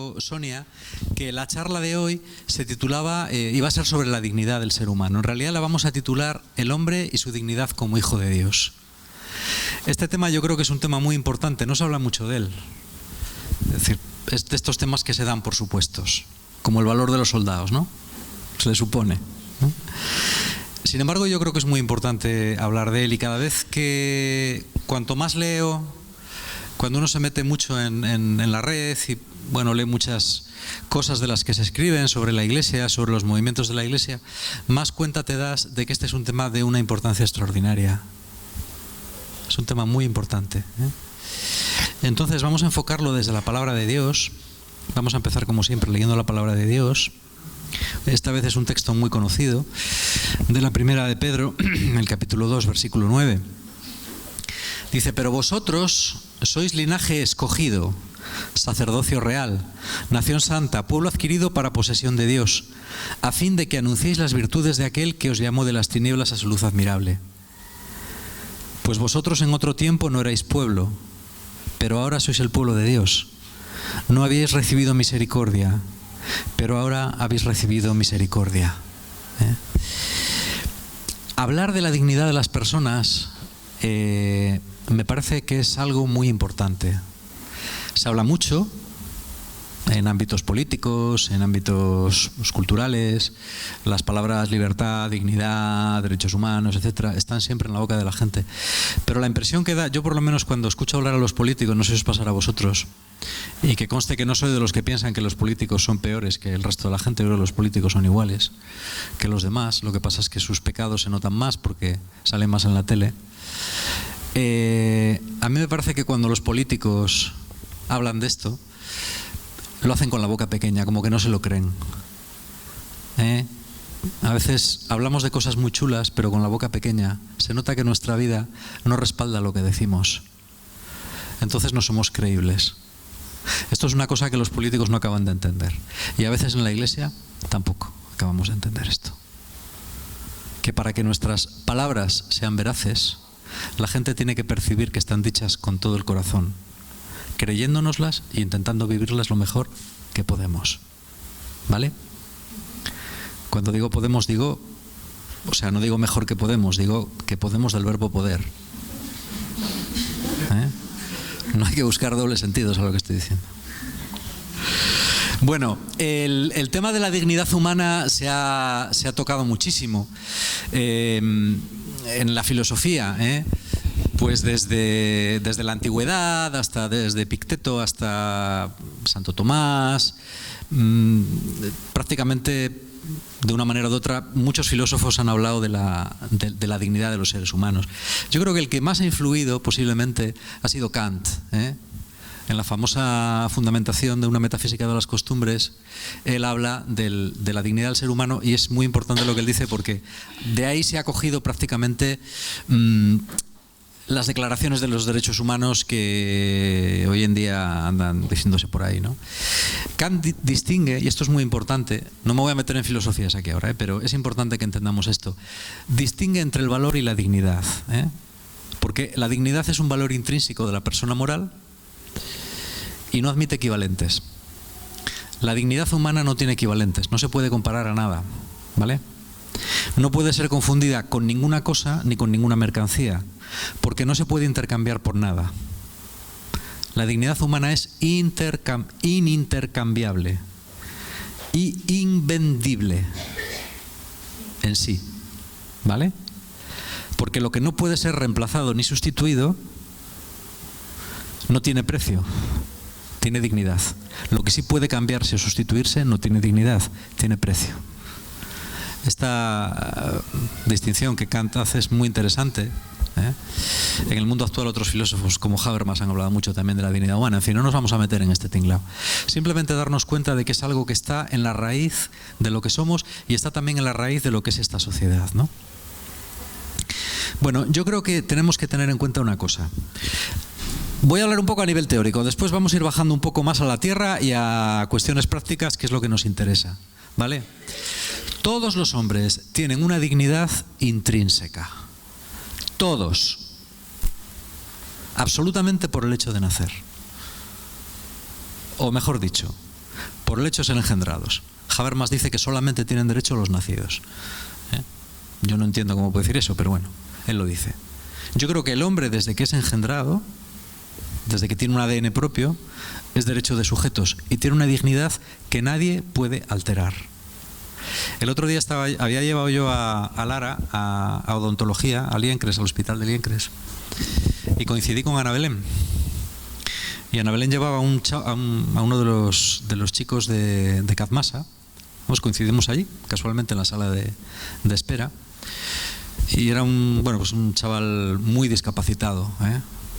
dicho Sonia que la charla de hoy se titulaba, iba a ser sobre la dignidad del ser humano. En realidad la vamos a titular El hombre y su dignidad como hijo de Dios. Este tema yo creo que es un tema muy importante, no se habla mucho de él. Es decir, es de estos temas que se dan por supuestos, como el valor de los soldados, ¿no? Se le supone, ¿no? Sin embargo, yo creo que es muy importante hablar de él, y cada vez que, cuanto más leo, cuando uno se mete mucho en la red y bueno, lee muchas cosas de las que se escriben sobre la Iglesia, sobre los movimientos de la Iglesia, más cuenta te das de que este es un tema de una importancia extraordinaria. Es un tema muy importante, ¿eh? Entonces vamos a enfocarlo desde la palabra de Dios. Vamos a empezar como siempre leyendo la palabra de Dios. Esta vez es un texto muy conocido de la primera de Pedro, en el capítulo 2, versículo 9. Dice: pero vosotros sois linaje escogido, sacerdocio real, nación santa, pueblo adquirido para posesión de Dios, a fin de que anunciéis las virtudes de aquel que os llamó de las tinieblas a su luz admirable. Pues vosotros en otro tiempo no erais pueblo, pero ahora sois el pueblo de Dios. No habíais recibido misericordia, pero ahora habéis recibido misericordia. Hablar de la dignidad de las personas me parece que es algo muy importante. Se habla mucho en ámbitos políticos, en ámbitos culturales. Las palabras libertad, dignidad, derechos humanos, etcétera, están siempre en la boca de la gente. Pero la impresión que da, yo por lo menos cuando escucho hablar a los políticos, no sé si os pasará a vosotros, y que conste que no soy de los que piensan que los políticos son peores que el resto de la gente. Yo creo que los políticos son iguales que los demás. Lo que pasa es que sus pecados se notan más porque salen más en la tele. A mí me parece que cuando los políticos hablan de esto, lo hacen con la boca pequeña, como que no se lo creen. A veces hablamos de cosas muy chulas, pero con la boca pequeña. Se nota que nuestra vida no respalda lo que decimos. Entonces no somos creíbles. Esto es una cosa que los políticos no acaban de entender. Y a veces en la Iglesia tampoco acabamos de entender esto. Que para que nuestras palabras sean veraces, la gente tiene que percibir que están dichas con todo el corazón, creyéndonoslas e intentando vivirlas lo mejor que podemos. ¿Vale? Cuando digo podemos, digo, o sea, no digo mejor que podemos, digo que podemos del verbo poder. No hay que buscar dobles sentidos a lo que estoy diciendo. Bueno, el tema de la dignidad humana se ha tocado muchísimo en la filosofía, pues desde la antigüedad hasta desde Epicteto hasta Santo Tomás, prácticamente de una manera u otra muchos filósofos han hablado de la dignidad de los seres humanos. Yo creo que el que más ha influido posiblemente ha sido Kant, En la famosa fundamentación de una metafísica de las costumbres, él habla de la dignidad del ser humano, y es muy importante lo que él dice, porque de ahí se ha cogido prácticamente las declaraciones de los derechos humanos que hoy en día andan diciéndose por ahí, ¿no? Kant distingue, y esto es muy importante, no me voy a meter en filosofías aquí ahora, pero es importante que entendamos esto, distingue entre el valor y la dignidad, porque la dignidad es un valor intrínseco de la persona moral y no admite equivalentes. La dignidad humana no tiene equivalentes, no se puede comparar a nada, ¿vale? No puede ser confundida con ninguna cosa ni con ninguna mercancía, porque no se puede intercambiar por nada. La dignidad humana es inintercambiable y invendible en sí, ¿vale? Porque lo que no puede ser reemplazado ni sustituido no tiene precio, tiene dignidad. Lo que sí puede cambiarse o sustituirse no tiene dignidad, tiene precio. Esta distinción que Kant hace es muy interesante. En el mundo actual otros filósofos como Habermas han hablado mucho también de la dignidad humana. En fin, no nos vamos a meter en este tinglao. Simplemente darnos cuenta de que es algo que está en la raíz de lo que somos y está también en la raíz de lo que es esta sociedad, ¿no? Bueno, yo creo que tenemos que tener en cuenta una cosa. Voy a hablar un poco a nivel teórico, después vamos a ir bajando un poco más a la tierra y a cuestiones prácticas, que es lo que nos interesa, ¿vale? Todos los hombres tienen una dignidad intrínseca. Todos. Absolutamente por el hecho de nacer. O mejor dicho, por el hecho de ser engendrados. Habermas dice que solamente tienen derecho los nacidos. Yo no entiendo cómo puede decir eso, pero bueno, él lo dice. Yo creo que el hombre, desde que es engendrado, desde que tiene un ADN propio, es derecho de sujetos y tiene una dignidad que nadie puede alterar. El otro día había llevado yo a Lara a odontología, a Liencres, al hospital de Liencres, y coincidí con Ana Belén. Y Ana Belén llevaba a uno de los chicos de Cazmasa. Nos coincidimos allí, casualmente en la sala de espera. Y era un chaval muy discapacitado,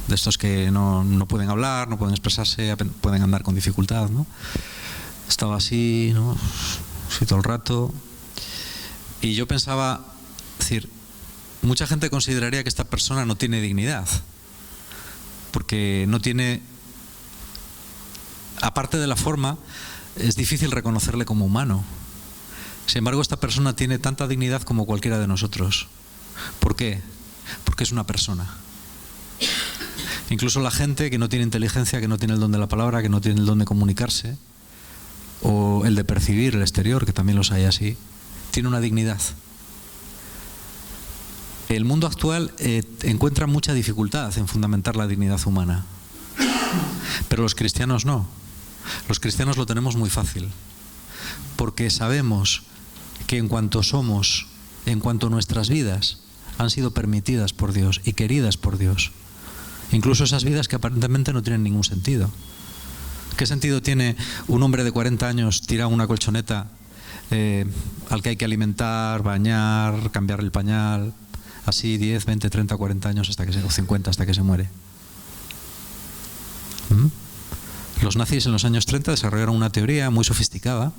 de estos que no pueden hablar, no pueden expresarse, pueden andar con dificultad, ¿no? Estaba así, ¿no? Así todo el rato. Y yo pensaba, es decir, mucha gente consideraría que esta persona no tiene dignidad, porque no tiene, aparte de la forma, es difícil reconocerle como humano. Sin embargo, esta persona tiene tanta dignidad como cualquiera de nosotros. ¿Por qué? Porque es una persona. Incluso la gente que no tiene inteligencia, que no tiene el don de la palabra, que no tiene el don de comunicarse, o el de percibir el exterior, que también los hay así, tiene una dignidad. El mundo actual encuentra mucha dificultad en fundamentar la dignidad humana, pero los cristianos no. Los cristianos lo tenemos muy fácil, porque sabemos que en cuanto somos, en cuanto nuestras vidas han sido permitidas por Dios y queridas por Dios, incluso esas vidas que aparentemente no tienen ningún sentido. ¿Qué sentido tiene un hombre de 40 años tirado en una colchoneta al que hay que alimentar, bañar, cambiar el pañal, así 10, 20, 30, 40 años o 50 hasta que se muere? Los nazis en los años 30 desarrollaron una teoría muy sofisticada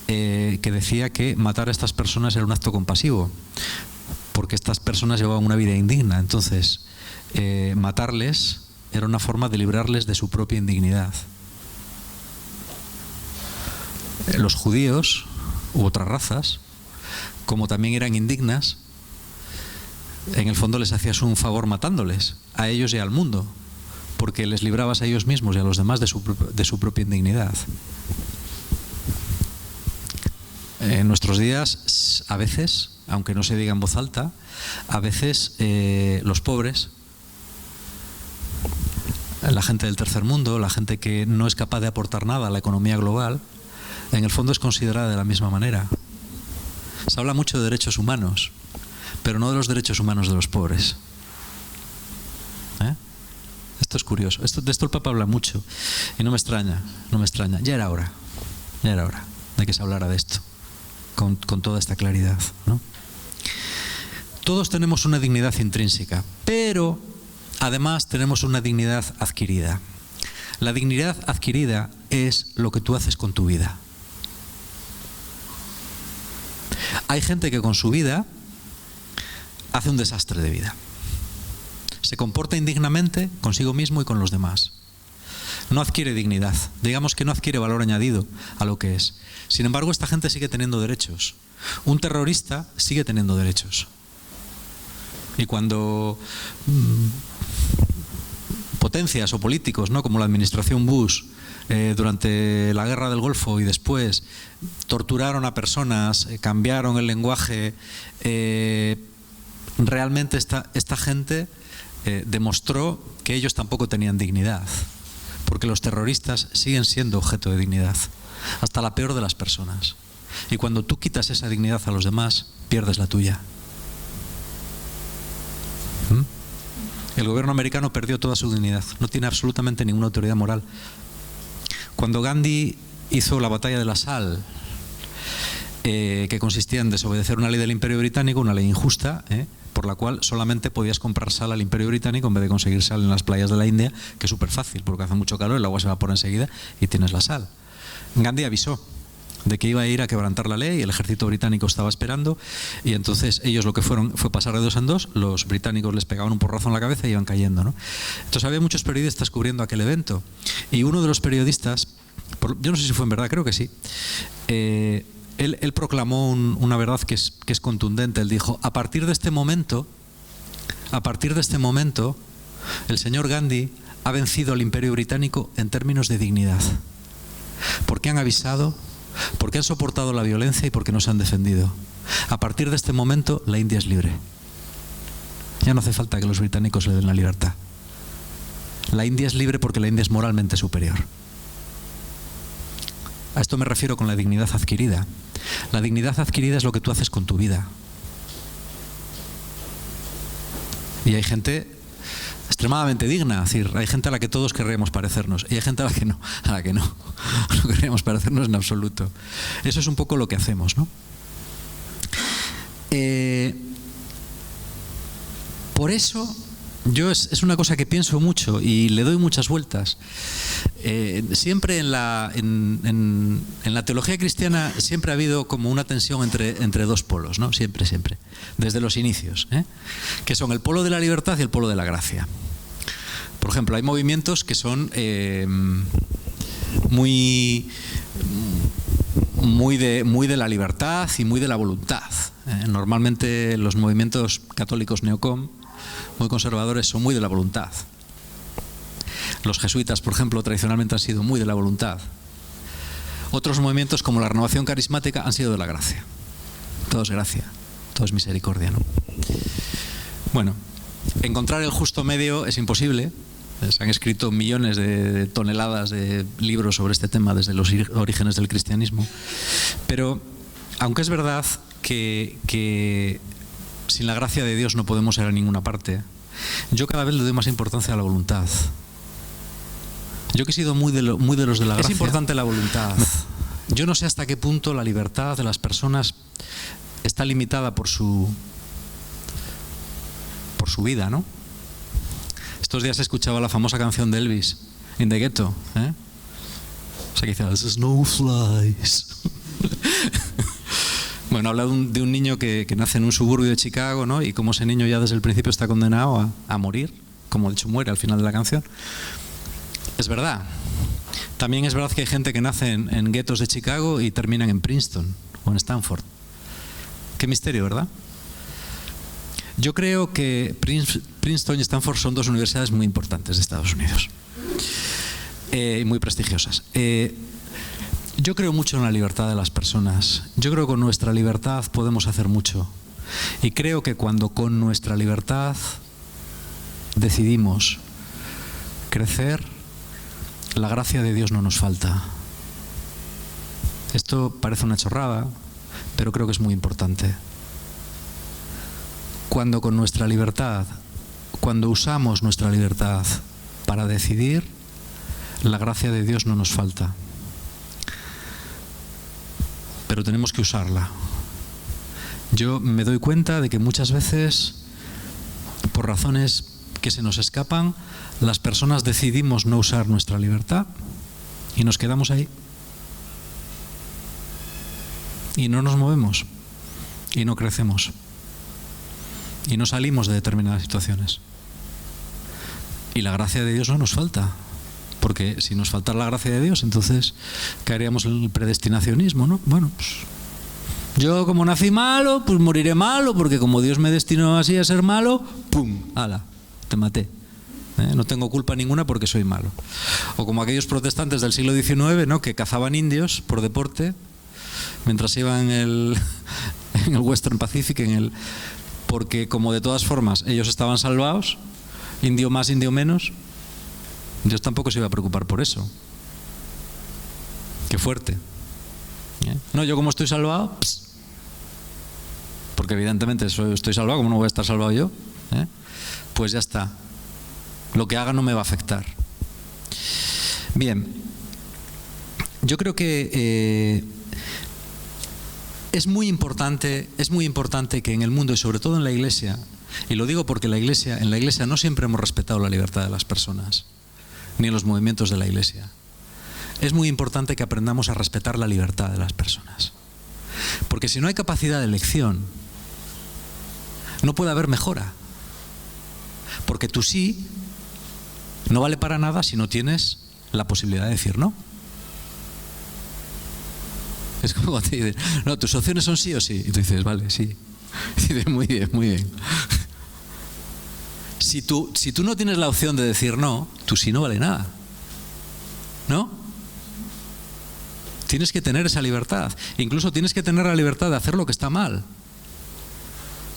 que decía que matar a estas personas era un acto compasivo, porque estas personas llevaban una vida indigna. Entonces, matarles era una forma de librarles de su propia indignidad. Los judíos u otras razas, como también eran indignas, en el fondo les hacías un favor matándoles, a ellos y al mundo, porque les librabas a ellos mismos y a los demás de su propia indignidad. En nuestros días, a veces, aunque no se diga en voz alta, a veces los pobres, la gente del tercer mundo, la gente que no es capaz de aportar nada a la economía global, en el fondo es considerada de la misma manera. Se habla mucho de derechos humanos, pero no de los derechos humanos de los pobres. Esto es curioso. De esto el Papa habla mucho y no me extraña. Ya era hora de que se hablara de esto con toda esta claridad, ¿no? Todos tenemos una dignidad intrínseca, pero además tenemos una dignidad adquirida. La dignidad adquirida es lo que tú haces con tu vida. Hay gente que con su vida hace un desastre de vida. Se comporta indignamente consigo mismo y con los demás. No adquiere dignidad. Digamos que no adquiere valor añadido a lo que es. Sin embargo, esta gente sigue teniendo derechos. Un terrorista sigue teniendo derechos. Y cuando potencias o políticos, ¿no?, como la administración Bush, durante la guerra del Golfo y después, torturaron a personas, cambiaron el lenguaje, realmente esta gente demostró que ellos tampoco tenían dignidad, porque los terroristas siguen siendo objeto de dignidad, hasta la peor de las personas. Y cuando tú quitas esa dignidad a los demás, pierdes la tuya. El gobierno americano perdió toda su dignidad, no tiene absolutamente ninguna autoridad moral. Cuando Gandhi hizo la batalla de la sal, que consistía en desobedecer una ley del Imperio Británico, una ley injusta, por la cual solamente podías comprar sal al Imperio Británico en vez de conseguir sal en las playas de la India, que es súper fácil, porque hace mucho calor, el agua se evapora enseguida y tienes la sal. Gandhi avisó de que iba a ir a quebrantar la ley, el ejército británico estaba esperando, y entonces ellos lo que fue pasar de dos en dos, los británicos les pegaban un porrazo en la cabeza y iban cayendo, ¿no? Entonces había muchos periodistas cubriendo aquel evento, y uno de los periodistas, yo no sé si fue en verdad, creo que sí, él proclamó una verdad que es contundente. Él dijo: a partir de este momento, el señor Gandhi ha vencido al Imperio Británico en términos de dignidad. porque han avisado, porque han soportado la violencia y porque no se han defendido. A partir de este momento, la India es libre. Ya no hace falta que los británicos le den la libertad. La India es libre porque la India es moralmente superior. A esto me refiero con la dignidad adquirida. La dignidad adquirida es lo que tú haces con tu vida. Y hay gente extremadamente digna, es decir, hay gente a la que todos querríamos parecernos y hay gente a la que no querríamos parecernos en absoluto. Eso es un poco lo que hacemos, ¿no? Por eso yo es una cosa que pienso mucho y le doy muchas vueltas. Siempre en la teología cristiana siempre ha habido como una tensión entre dos polos, ¿no? Siempre, desde los inicios, que son el polo de la libertad y el polo de la gracia. Por ejemplo, hay movimientos que son muy de la libertad y muy de la voluntad. Normalmente los movimientos católicos neocom, muy conservadores, son muy de la voluntad. Los jesuitas, por ejemplo, tradicionalmente han sido muy de la voluntad. Otros movimientos, como la renovación carismática, han sido de la gracia. Todo es gracia, todo es misericordia, ¿no? Bueno, encontrar el justo medio es imposible. Se han escrito millones de toneladas de libros sobre este tema desde los orígenes del cristianismo. Pero, aunque es verdad que sin la gracia de Dios no podemos ir a ninguna parte, yo cada vez le doy más importancia a la voluntad. Yo que he sido muy de los de la gracia. Es importante la voluntad. Yo no sé hasta qué punto la libertad de las personas está limitada por su vida, ¿no? Estos días he escuchado la famosa canción de Elvis, In the Ghetto, ¿eh? O sea, que dice, "This is no flies". Bueno, habla de un niño que nace en un suburbio de Chicago, ¿no? Y como ese niño ya desde el principio está condenado a morir, como de hecho muere al final de la canción. Es verdad. También es verdad que hay gente que nace en guetos de Chicago y terminan en Princeton o en Stanford. Qué misterio, ¿verdad? Yo creo que Princeton y Stanford son dos universidades muy importantes de Estados Unidos. Muy prestigiosas. Yo creo mucho en la libertad de las personas. Yo creo que con nuestra libertad podemos hacer mucho. Y creo que cuando con nuestra libertad decidimos crecer, la gracia de Dios no nos falta. Esto parece una chorrada, pero creo que es muy importante. Cuando con nuestra libertad, cuando usamos nuestra libertad para decidir, la gracia de Dios no nos falta. Pero tenemos que usarla. Yo me doy cuenta de que muchas veces, por razones que se nos escapan, las personas decidimos no usar nuestra libertad y nos quedamos ahí. Y no nos movemos. Y no crecemos. Y no salimos de determinadas situaciones. Y la gracia de Dios no nos falta. Porque si nos faltara la gracia de Dios, entonces caeríamos en el predestinacionismo, ¿no? Bueno, pues yo como nací malo, pues moriré malo, porque como Dios me destinó así a ser malo, ¡pum! ¡Hala! Te maté. No tengo culpa ninguna porque soy malo. O como aquellos protestantes del siglo XIX, ¿no? Que cazaban indios por deporte mientras iban en el Western Pacific, porque como de todas formas ellos estaban salvados, indio más, indio menos, Dios tampoco se iba a preocupar por eso. Qué fuerte. No, yo como estoy salvado, porque evidentemente estoy salvado, ¿cómo no voy a estar salvado yo? Pues ya está. Lo que haga no me va a afectar. Bien, yo creo que es muy importante que en el mundo y sobre todo en la Iglesia, y lo digo porque en la Iglesia no siempre hemos respetado la libertad de las personas, ni en los movimientos de la Iglesia. Es muy importante que aprendamos a respetar la libertad de las personas. Porque si no hay capacidad de elección, no puede haber mejora. Porque tu sí no vale para nada si no tienes la posibilidad de decir no. Es como cuando te dicen, no, tus opciones son sí o sí. Y tú dices, vale, sí. Y dices, muy bien, muy bien. Si tú no tienes la opción de decir no, tu sí no vale nada. ¿No? Tienes que tener esa libertad. Incluso tienes que tener la libertad de hacer lo que está mal.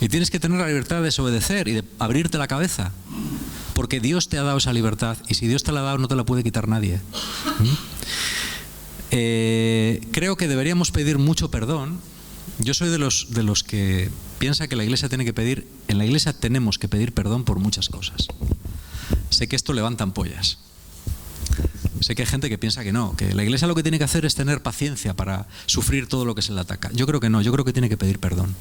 Y tienes que tener la libertad de desobedecer y de abrirte la cabeza. Porque Dios te ha dado esa libertad. Y si Dios te la ha dado, no te la puede quitar nadie. Creo que deberíamos pedir mucho perdón. Yo soy de los que piensa que la Iglesia tiene que pedir. En la Iglesia tenemos que pedir perdón por muchas cosas. Sé que esto levanta ampollas. Sé que hay gente que piensa que no, que la Iglesia lo que tiene que hacer es tener paciencia para sufrir todo lo que se le ataca. Yo creo que no, yo creo que tiene que pedir perdón.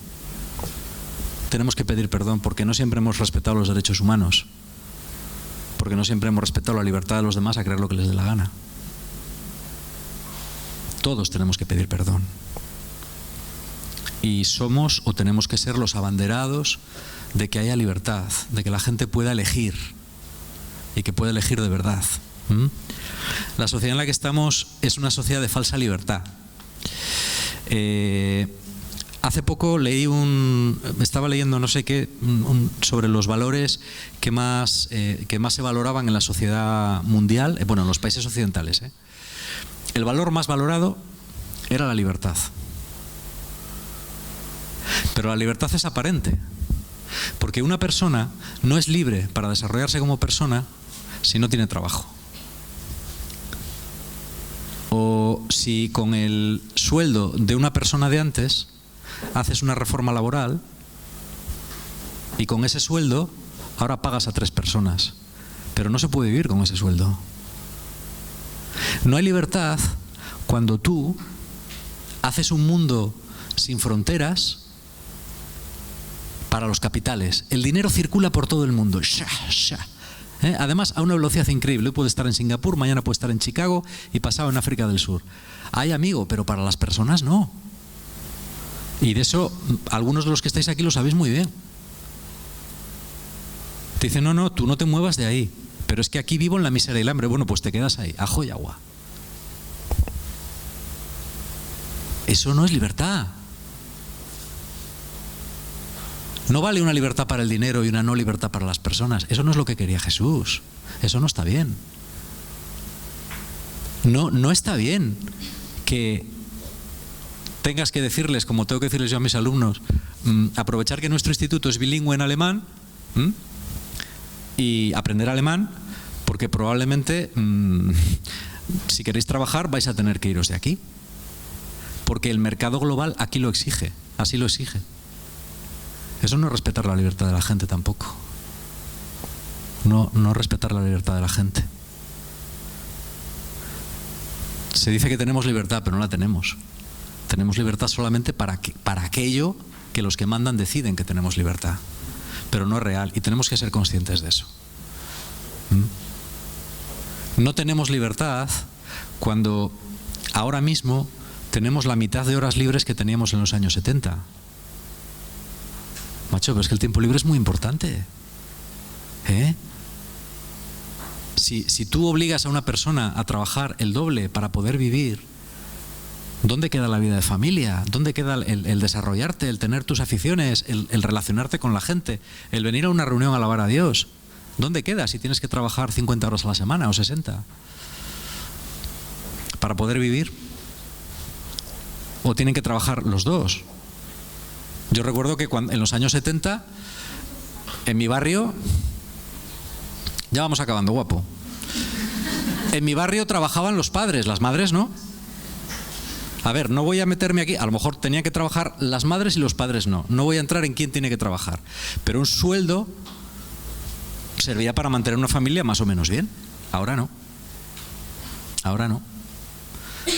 Tenemos que pedir perdón porque no siempre hemos respetado los derechos humanos, porque no siempre hemos respetado la libertad de los demás a creer lo que les dé la gana. Todos tenemos que pedir perdón. Y somos o tenemos que ser los abanderados de que haya libertad, de que la gente pueda elegir y que pueda elegir de verdad. La sociedad en la que estamos es una sociedad de falsa libertad. Hace poco estaba leyendo no sé qué sobre los valores que más se valoraban en la sociedad mundial, en los países occidentales. El valor más valorado era la libertad. Pero la libertad es aparente, porque una persona no es libre para desarrollarse como persona si no tiene trabajo. O si con el sueldo de una persona de antes haces una reforma laboral y con ese sueldo ahora pagas a 3 personas, pero no se puede vivir con ese sueldo. No hay libertad cuando tú haces un mundo sin fronteras para los capitales. El dinero circula por todo el mundo. Además, a una velocidad increíble. Hoy puede estar en Singapur, mañana puede estar en Chicago y pasado en África del Sur. Hay, amigo, pero para las personas no. Y de eso, algunos de los que estáis aquí lo sabéis muy bien. Te dicen, no, tú no te muevas de ahí. Pero es que aquí vivo en la miseria y el hambre. Bueno, pues te quedas ahí, ajo y agua. Eso no es libertad. No vale una libertad para el dinero y una no libertad para las personas. Eso no es lo que quería Jesús. Eso no está bien. No está bien que tengas que decirles, como tengo que decirles yo a mis alumnos, aprovechar que nuestro instituto es bilingüe en alemán y aprender alemán, porque probablemente si queréis trabajar vais a tener que iros de aquí. Porque el mercado global aquí lo exige, así lo exige. Eso no es respetar la libertad de la gente tampoco. No respetar la libertad de la gente. Se dice que tenemos libertad, pero no la tenemos. Tenemos libertad solamente para aquello que los que mandan deciden que tenemos libertad. Pero no es real y tenemos que ser conscientes de eso. No tenemos libertad cuando ahora mismo tenemos la mitad de horas libres que teníamos en los años 70. Macho, pero es que el tiempo libre es muy importante. Si tú obligas a una persona a trabajar el doble para poder vivir, ¿dónde queda la vida de familia? ¿Dónde queda el desarrollarte, el tener tus aficiones, el relacionarte con la gente, el venir a una reunión a alabar a Dios? ¿Dónde queda si tienes que trabajar 50 horas a la semana o 60? ¿Para poder vivir? ¿O tienen que trabajar los dos? Yo recuerdo que en los años 70, en mi barrio, ya vamos acabando, guapo. En mi barrio trabajaban los padres, las madres no. A ver, no voy a meterme aquí, a lo mejor tenían que trabajar las madres y los padres no. No voy a entrar en quién tiene que trabajar. Pero un sueldo servía para mantener una familia más o menos bien. Ahora no. Ahora no.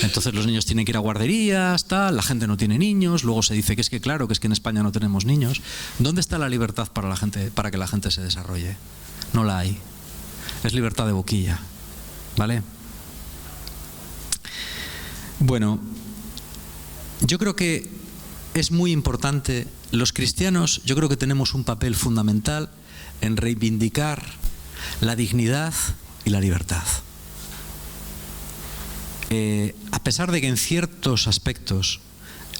Entonces los niños tienen que ir a guarderías, tal, la gente no tiene niños, luego se dice que es que claro, que es que en España no tenemos niños. ¿Dónde está la libertad para la gente, para que la gente se desarrolle? No la hay. Es libertad de boquilla, ¿vale? Bueno, yo creo que es muy importante, los cristianos, yo creo que tenemos un papel fundamental en reivindicar la dignidad y la libertad. A pesar de que en ciertos aspectos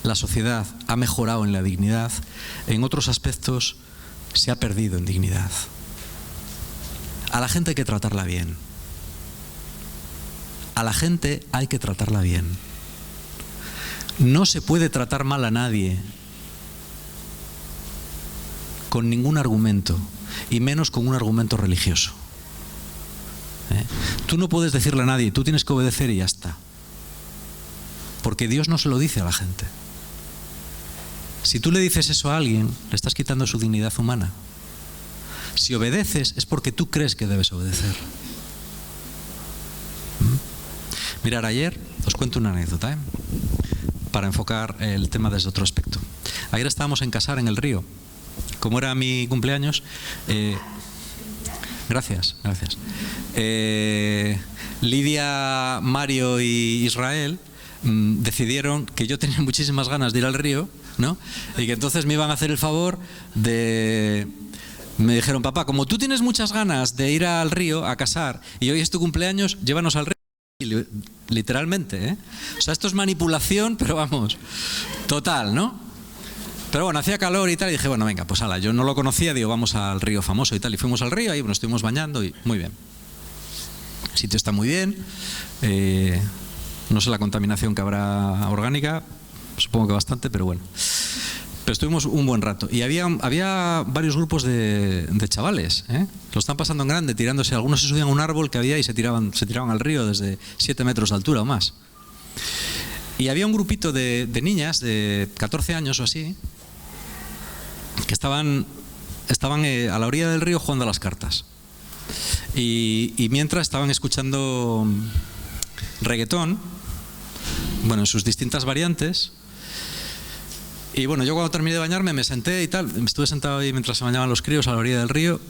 la sociedad ha mejorado en la dignidad, en otros aspectos se ha perdido en dignidad. A la gente hay que tratarla bien. A la gente hay que tratarla bien. No se puede tratar mal a nadie con ningún argumento, y menos con un argumento religioso. Tú no puedes decirle a nadie, tú tienes que obedecer y ya está. Porque Dios no se lo dice a la gente. Si tú le dices eso a alguien, le estás quitando su dignidad humana. Si obedeces es porque tú crees que debes obedecer. Mirad, ayer os cuento una anécdota, para enfocar el tema desde otro aspecto. Ayer estábamos en Casar, en el Río. Como era mi cumpleaños, gracias. Lidia, Mario y Israel decidieron que yo tenía muchísimas ganas de ir al río, ¿no? Y que entonces me iban a hacer el favor de... Me dijeron, papá, como tú tienes muchas ganas de ir al río a Casar y hoy es tu cumpleaños, llévanos al río. Literalmente, ¿eh? O sea, esto es manipulación, pero vamos, total, ¿no? Pero bueno, hacía calor y tal, y dije, bueno, venga, pues ala, yo no lo conocía, digo, vamos al río famoso y tal, y fuimos al río, ahí nos estuvimos bañando y muy bien. El sitio está muy bien, no sé la contaminación que habrá orgánica, supongo que bastante, pero bueno. Pero estuvimos un buen rato y había varios grupos de chavales, ¿eh? Lo están pasando en grande, tirándose. Algunos se subían a un árbol que había y se tiraban al río desde 7 metros de altura o más. Y había un grupito de niñas de 14 años o así que estaban a la orilla del río jugando a las cartas. Y mientras estaban escuchando reggaetón, bueno, en sus distintas variantes. Y bueno, yo cuando terminé de bañarme me senté y tal, estuve sentado ahí mientras se bañaban los críos a la orilla del río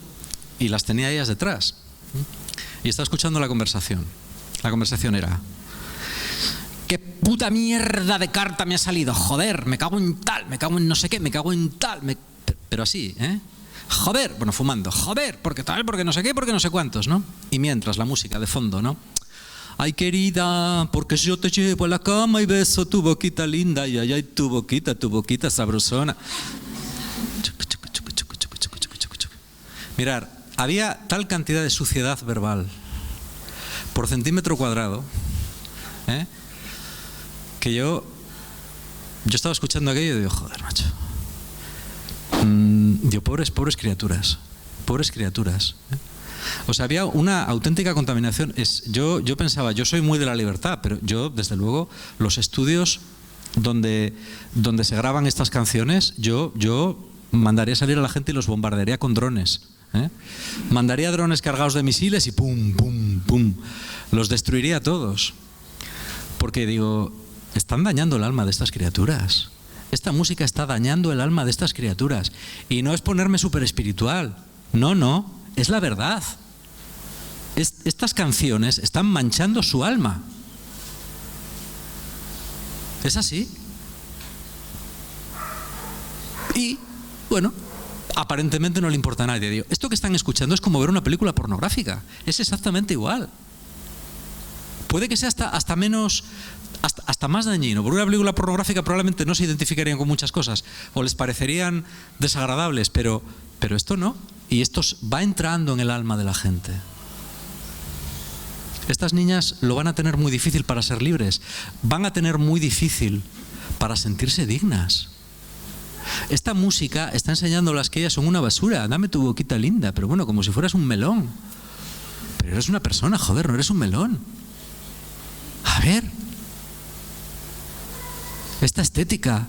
y las tenía ellas detrás. Y estaba escuchando la conversación. La conversación era: ¿qué puta mierda de carta me ha salido? Joder, me cago en tal, me cago en no sé qué, me cago en tal. Pero así, ¿eh? Joder, bueno, fumando. Joder, porque tal, porque no sé qué, porque no sé cuántos, ¿no? Y mientras la música de fondo, ¿no? Ay, querida, porque yo te llevo a la cama y beso tu boquita linda. Y ay, tu boquita sabrosona. Mirar, había tal cantidad de suciedad verbal por centímetro cuadrado, ¿eh? Que yo estaba escuchando aquello y digo, joder, macho. Digo, pobres criaturas. ¿Eh? O sea, había una auténtica contaminación. Yo pensaba, yo soy muy de la libertad, pero yo, desde luego, los estudios donde se graban estas canciones, yo mandaría salir a la gente y los bombardearía con drones, ¿eh? Mandaría drones cargados de misiles y pum, pum, pum. Los destruiría a todos. Porque digo, están dañando el alma de estas criaturas. Esta música está dañando el alma de estas criaturas. Y no es ponerme súper espiritual. No. Es la verdad. Estas canciones están manchando su alma. Es así. Y, bueno, aparentemente no le importa a nadie. Digo, esto que están escuchando es como ver una película pornográfica. Es exactamente igual. Puede que sea hasta menos, hasta más dañino. Porque una película pornográfica probablemente no se identificarían con muchas cosas o les parecerían desagradables, pero esto no. Y esto va entrando en el alma de la gente. Estas niñas lo van a tener muy difícil para ser libres. Van a tener muy difícil para sentirse dignas. Esta música está enseñándolas que ellas son una basura. Dame tu boquita linda, pero bueno, como si fueras un melón. Pero eres una persona, joder, no eres un melón. A ver. Esta estética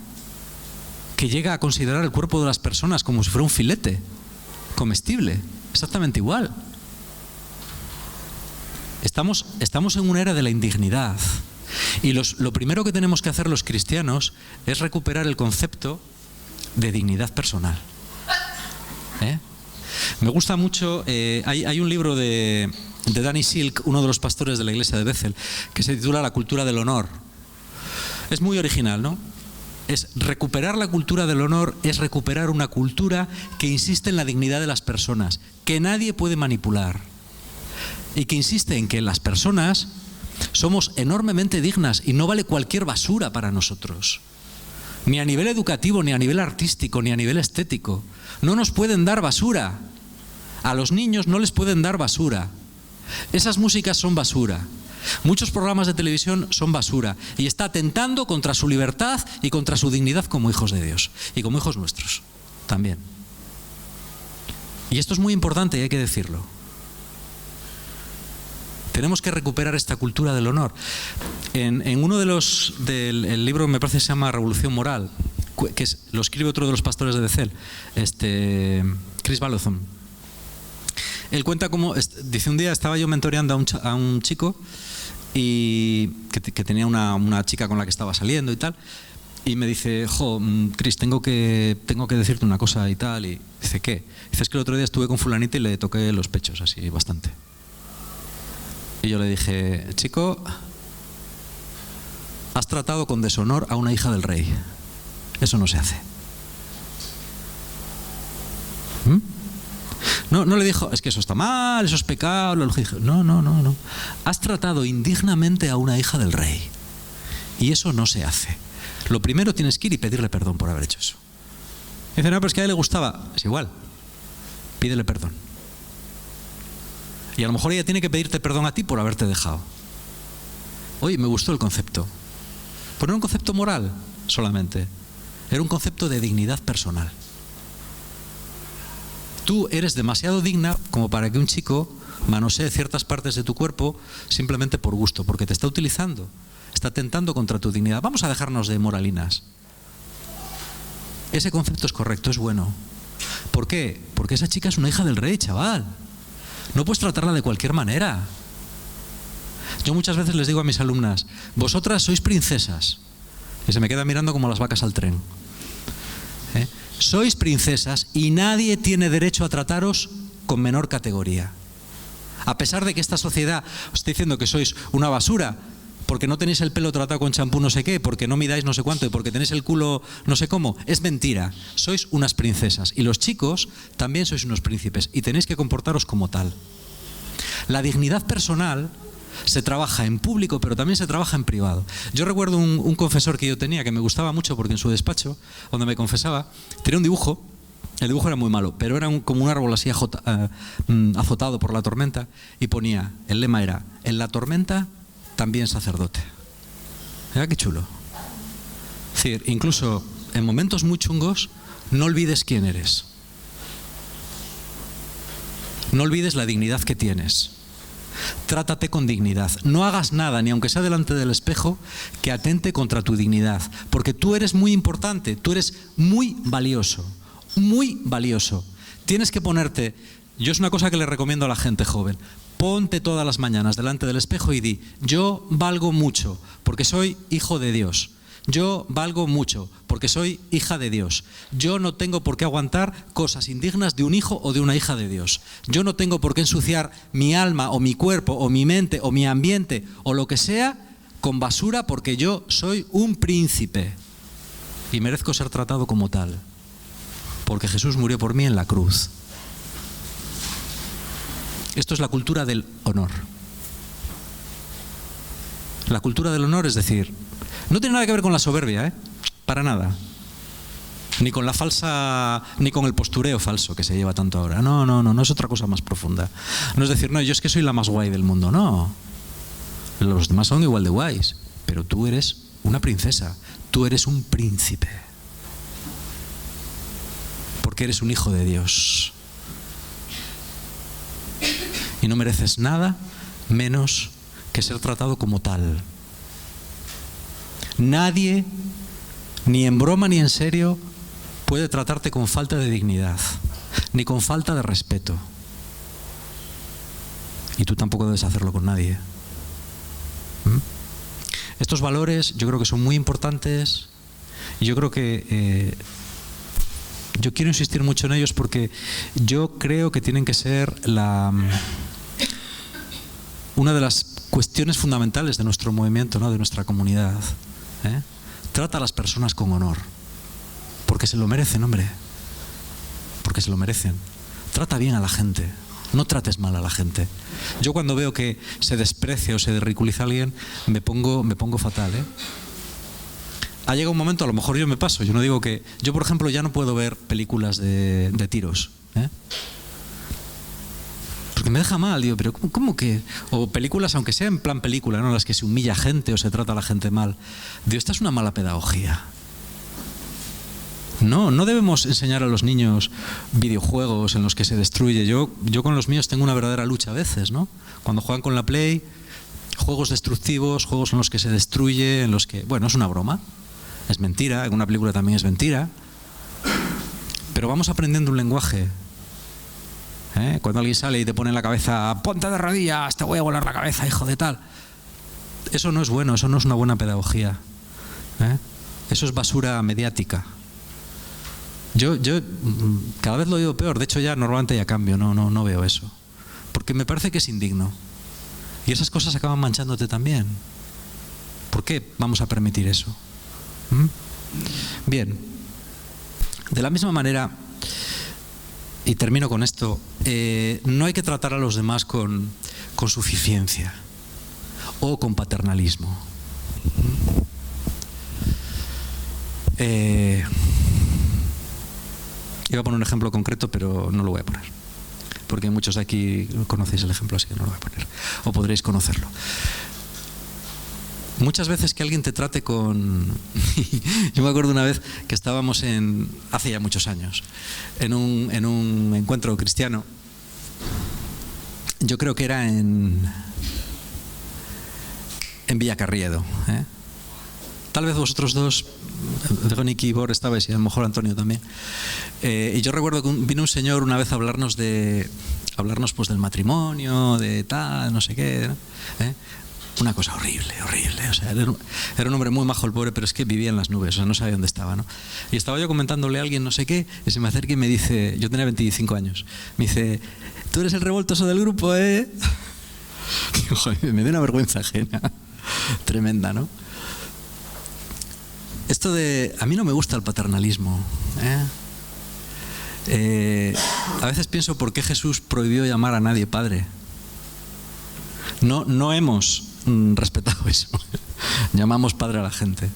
que llega a considerar el cuerpo de las personas como si fuera un filete comestible, exactamente igual. Estamos en una era de la indignidad y lo primero que tenemos que hacer los cristianos es recuperar el concepto de dignidad personal. Me gusta mucho, hay un libro de Danny Silk, uno de los pastores de la iglesia de Bethel, que se titula La cultura del honor. Es muy original, ¿no? Es recuperar la cultura del honor, es recuperar una cultura que insiste en la dignidad de las personas, que nadie puede manipular, y que insiste en que las personas somos enormemente dignas y no vale cualquier basura para nosotros, ni a nivel educativo, ni a nivel artístico, ni a nivel estético. No nos pueden dar basura. A los niños no les pueden dar basura. Esas músicas son basura. Muchos programas de televisión son basura y está atentando contra su libertad y contra su dignidad como hijos de Dios y como hijos nuestros también. Y esto es muy importante y hay que decirlo. Tenemos que recuperar esta cultura del honor. En uno del libro, me parece que se llama Revolución Moral, que lo escribe otro de los pastores de Bethel, Chris Vallotton. Él cuenta cómo, dice, un día estaba yo mentoreando a un chico y que tenía una chica con la que estaba saliendo y tal, y me dice, Chris, tengo que decirte una cosa y tal, y dice, ¿qué? Dice, es que el otro día estuve con fulanita y le toqué los pechos así bastante. Y yo le dije, chico, has tratado con deshonor a una hija del rey. Eso no se hace. No le dijo, es que eso está mal, eso es pecado. No. Has tratado indignamente a una hija del rey. Y eso no se hace. Lo primero tienes que ir y pedirle perdón por haber hecho eso. Dice, no, pero es que a él le gustaba. Es igual. Pídele perdón. Y a lo mejor ella tiene que pedirte perdón a ti por haberte dejado. Oye, me gustó el concepto. Pero no era un concepto moral solamente. Era un concepto de dignidad personal. Tú eres demasiado digna como para que un chico manosee ciertas partes de tu cuerpo simplemente por gusto, porque te está utilizando, está atentando contra tu dignidad. Vamos a dejarnos de moralinas. Ese concepto es correcto, es bueno. ¿Por qué? Porque esa chica es una hija del rey, chaval. No puedes tratarla de cualquier manera. Yo muchas veces les digo a mis alumnas, vosotras sois princesas. Y se me quedan mirando como las vacas al tren. Sois princesas y nadie tiene derecho a trataros con menor categoría. A pesar de que esta sociedad os está diciendo que sois una basura, porque no tenéis el pelo tratado con champú no sé qué, porque no midáis no sé cuánto y porque tenéis el culo no sé cómo, es mentira. Sois unas princesas y los chicos también sois unos príncipes y tenéis que comportaros como tal. La dignidad personal se trabaja en público, pero también se trabaja en privado. Yo recuerdo un confesor que yo tenía que me gustaba mucho porque en su despacho, donde me confesaba, tenía un dibujo. El dibujo era muy malo, pero era como un árbol así azotado por la tormenta y ponía, el lema era, en la tormenta también sacerdote. Mira qué chulo. Es decir, incluso en momentos muy chungos, no olvides quién eres. No olvides la dignidad que tienes. Trátate con dignidad. No hagas nada, ni aunque sea delante del espejo, que atente contra tu dignidad. Porque tú eres muy importante, tú eres muy valioso. Muy valioso. Tienes que ponerte, yo es una cosa que le recomiendo a la gente joven, ponte todas las mañanas delante del espejo y di, yo valgo mucho porque soy hijo de Dios. Yo valgo mucho porque soy hija de Dios. Yo no tengo por qué aguantar cosas indignas de un hijo o de una hija de Dios. Yo no tengo por qué ensuciar mi alma o mi cuerpo o mi mente o mi ambiente o lo que sea con basura porque yo soy un príncipe y merezco ser tratado como tal. Porque Jesús murió por mí en la cruz. Esto es la cultura del honor. La cultura del honor, es decir, no tiene nada que ver con la soberbia, para nada. Ni con la falsa, ni con el postureo falso que se lleva tanto ahora. No, es otra cosa más profunda. No es decir, no, yo es que soy la más guay del mundo. No. Los demás son igual de guays, pero tú eres una princesa, tú eres un príncipe. Porque eres un hijo de Dios. Y no mereces nada menos que ser tratado como tal. Nadie, ni en broma ni en serio, puede tratarte con falta de dignidad, ni con falta de respeto. Y tú tampoco debes hacerlo con nadie. Estos valores yo creo que son muy importantes y yo creo que yo quiero insistir mucho en ellos porque yo creo que tienen que ser una de las cuestiones fundamentales de nuestro movimiento, ¿no? De nuestra comunidad. Trata a las personas con honor, porque se lo merecen, hombre, porque se lo merecen. Trata bien a la gente, no trates mal a la gente. Yo cuando veo que se desprecia o se ridiculiza a alguien, me pongo fatal, Ha llegado un momento, a lo mejor yo me paso, yo no digo que... Yo, por ejemplo, ya no puedo ver películas de tiros, porque me deja mal, digo, pero ¿cómo que? O películas, aunque sea en plan película, ¿no? En las que se humilla gente o se trata a la gente mal. Digo, esta es una mala pedagogía. No debemos enseñar a los niños videojuegos en los que se destruye. Yo con los míos tengo una verdadera lucha a veces, ¿no? Cuando juegan con la Play, juegos destructivos, juegos en los que se destruye, en los que, bueno, es una broma, es mentira, en una película también es mentira, pero vamos aprendiendo un lenguaje. Cuando alguien sale y te pone en la cabeza, ponte de rodillas, te voy a volar la cabeza, hijo de tal. Eso no es bueno, eso no es una buena pedagogía. Eso es basura mediática. Yo cada vez lo veo peor, de hecho ya normalmente ya cambio, no veo eso. Porque me parece que es indigno. Y esas cosas acaban manchándote también. ¿Por qué vamos a permitir eso? Bien, de la misma manera, y termino con esto, no hay que tratar a los demás con suficiencia o con paternalismo. Iba a poner un ejemplo concreto, pero no lo voy a poner, porque muchos de aquí conocéis el ejemplo, así que no lo voy a poner, o podréis conocerlo. Muchas veces que alguien te trate con... Yo me acuerdo una vez que estábamos hace ya muchos años, en un encuentro cristiano. Yo creo que era en Villacarriedo. Tal vez vosotros dos, Verónica y Bor, estabais, y a lo mejor Antonio también. Y yo recuerdo que vino un señor una vez a hablarnos pues del matrimonio, de tal, no sé qué, ¿no? Una cosa horrible. O sea, era un hombre muy majo el pobre, pero es que vivía en las nubes, o sea, no sabía dónde estaba, ¿no? Y estaba yo comentándole a alguien no sé qué, y se me acerca y me dice, yo tenía 25 años, me dice, tú eres el revoltoso del grupo, ¿eh? Digo, joder, me dio una vergüenza ajena tremenda, ¿no? Esto a mí no me gusta el paternalismo, a veces pienso por qué Jesús prohibió llamar a nadie padre. No hemos respetado eso. Llamamos padre a la gente.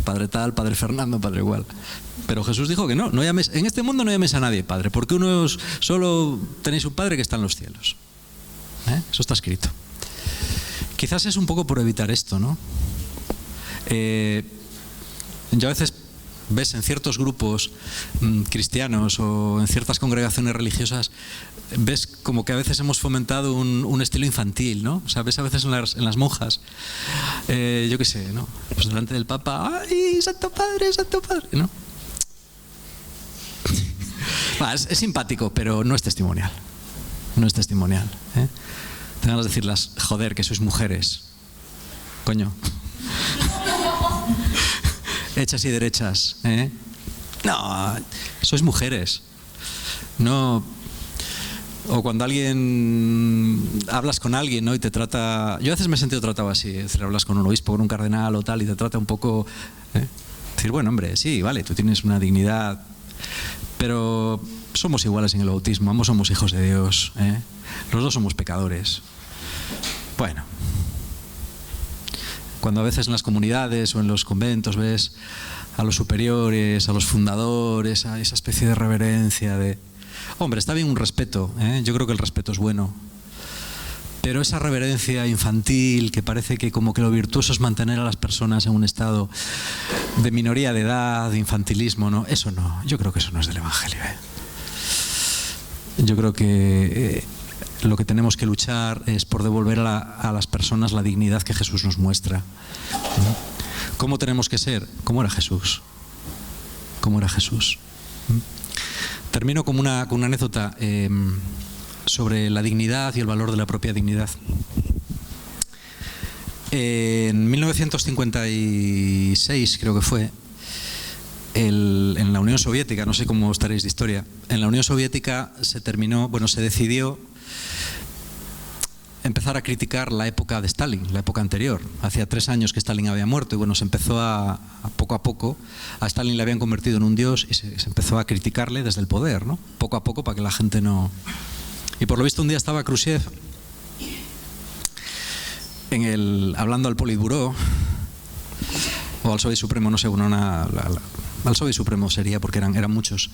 Padre tal, padre Fernando, padre igual. Pero Jesús dijo que no llames, en este mundo no llames a nadie padre, porque solo tenéis un padre que está en los cielos. Eso está escrito. Quizás es un poco por evitar esto, ¿no? Yo a veces ves en ciertos grupos cristianos o en ciertas congregaciones religiosas, ves como que a veces hemos fomentado un estilo infantil, ¿no? O sea, ves a veces en las monjas, yo qué sé, ¿no? Pues delante del Papa, ¡ay, Santo Padre, ¿no? Es simpático, pero no es testimonial. No es testimonial, Tengo ganas de decirlas, joder, que sois mujeres. Coño. Hechas y derechas, No, sois mujeres. No. O cuando hablas con alguien, ¿no? Y te trata... Yo a veces me he sentido tratado así, es decir, hablas con un obispo, con un cardenal o tal, y te trata un poco... Decir, bueno, hombre, sí, vale, tú tienes una dignidad, pero somos iguales en el bautismo, ambos somos hijos de Dios, Los dos somos pecadores. Bueno. Cuando a veces en las comunidades o en los conventos ves a los superiores, a los fundadores, a esa especie de reverencia de... Hombre, está bien un respeto, yo creo que el respeto es bueno. Pero esa reverencia infantil que parece que como que lo virtuoso es mantener a las personas en un estado de minoría de edad, de infantilismo, ¿no? Eso no, yo creo que eso no es del Evangelio. Yo creo que... lo que tenemos que luchar es por devolver a las personas la dignidad que Jesús nos muestra. ¿Cómo tenemos que ser? ¿Cómo era Jesús? ¿Cómo era Jesús? Termino con una anécdota sobre la dignidad y el valor de la propia dignidad. En 1956, creo que fue, en la Unión Soviética, no sé cómo estaréis de historia, en la Unión Soviética se decidió empezar a criticar la época de Stalin, la época anterior. Hacía 3 años que Stalin había muerto y se empezó poco a poco, a Stalin le habían convertido en un dios y se empezó a criticarle desde el poder, ¿no? Poco a poco, para que la gente no... Y por lo visto un día estaba Khrushchev hablando al Politburó o al Soviet Supremo, no sé, Varsovia Supremo sería, porque eran muchos.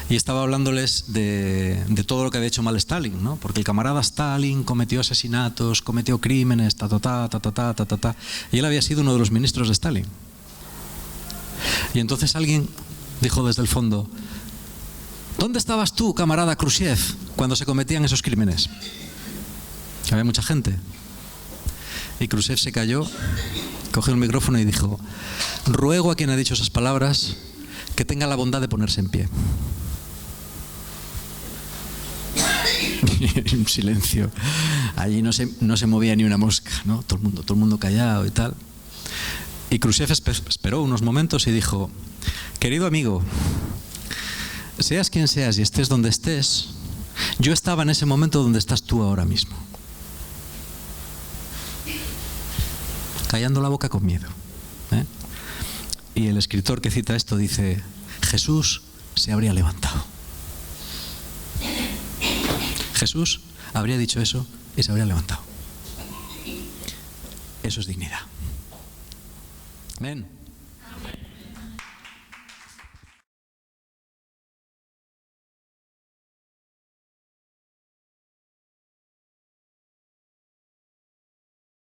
Y estaba hablándoles de todo lo que había hecho mal Stalin, ¿no? Porque el camarada Stalin cometió asesinatos, cometió crímenes, y él había sido uno de los ministros de Stalin. Y entonces alguien dijo desde el fondo: ¿dónde estabas tú, camarada Khrushchev, cuando se cometían esos crímenes? Había mucha gente. Y Khrushchev se cayó, cogió el micrófono y dijo: ruego a quien ha dicho esas palabras que tenga la bondad de ponerse en pie. Y un silencio. Allí no se movía ni una mosca, ¿no? Todo el mundo callado y tal. Y Khrushchev esperó unos momentos y dijo: querido amigo, seas quien seas y estés donde estés, yo estaba en ese momento donde estás tú ahora mismo. Callando la boca con miedo. Y el escritor que cita esto dice: Jesús se habría levantado. Jesús habría dicho eso y se habría levantado. Eso es dignidad. Amén.